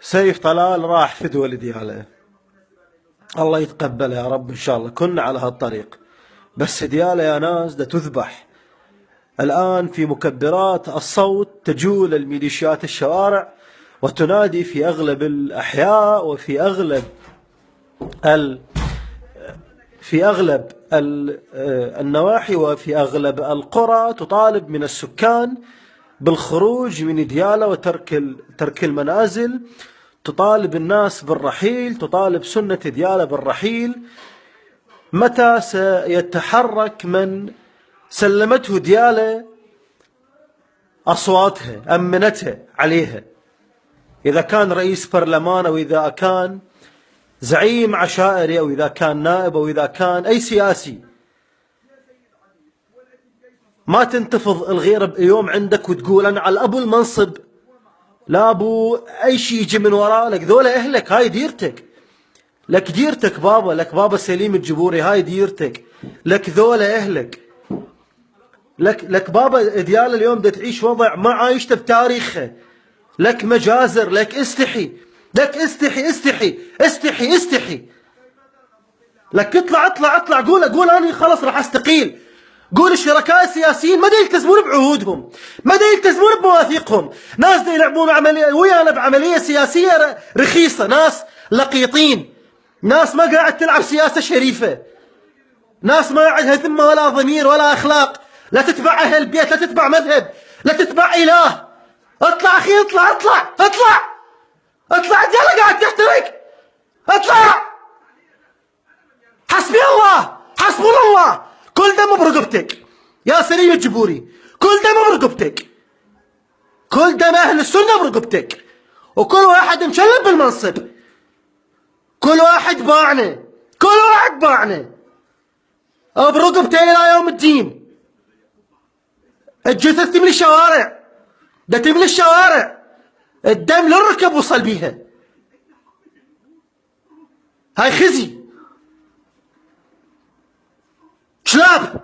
سيف طلال راح فدوى لديالة، الله يتقبله يا رب إن شاء الله. كنا على هالطريق، بس ديالة يا ناس ده تذبح الآن في مكبرات الصوت. تجول الميليشيات الشوارع وتنادي في أغلب الأحياء وفي أغلب النواحي وفي أغلب القرى، تطالب من السكان بالخروج من ديالة وترك المنازل، تطالب الناس بالرحيل، تطالب سنة ديالة بالرحيل. متى سيتحرك من سلمته ديالة أصواتها، أمنتها عليها؟ إذا كان رئيس برلمان، أو إذا كان زعيم عشائري، أو إذا كان نائب، أو إذا كان أي سياسي، ما تنتفض الغيرة يوم عندك وتقول أنا على أبو المنصب لا أبو أي شيء يجي من وراء. لك ذولا أهلك، هاي ديرتك، لك ديرتك بابا، لك بابا سليم الجبوري، هاي ديرتك، لك ذولا أهلك، لك بابا ديال اليوم دا تعيش وضع ما عايشته بتاريخه. لك مجازر، لك استحي، لك استحي استحي استحي استحي. لك اطلع قول أنا خلص راح استقيل. قول الشركاء السياسيين ما دا يلتزمون بعهودهم، ما دا يلتزمون بمواثيقهم. ناس دا يلعبون ويانا بعملية سياسية رخيصة، ناس لقيطين، ناس ما قاعد تلعب سياسة شريفة، ناس ما عندها ذمة ولا ضمير ولا أخلاق. لا تتبع أهل البيت، لا تتبع مذهب، لا تتبع إله. اطلع أخي، اطلع الديالة قاعد تحترق. اطلع، حسبي الله، حسبنا الله، كل دم برقبتك يا سليم الجبوري، كل دم برقبتك، كل دم أهل السنة برقبتك، وكل واحد مشلب بالمنصب، كل واحد باعنا، كل واحد باعنا برقبته إلى يوم الدين. الجثث تملي الشوارع، ده تملي الشوارع، الدم للركب وصل بيها. هاي خزي، شلاب.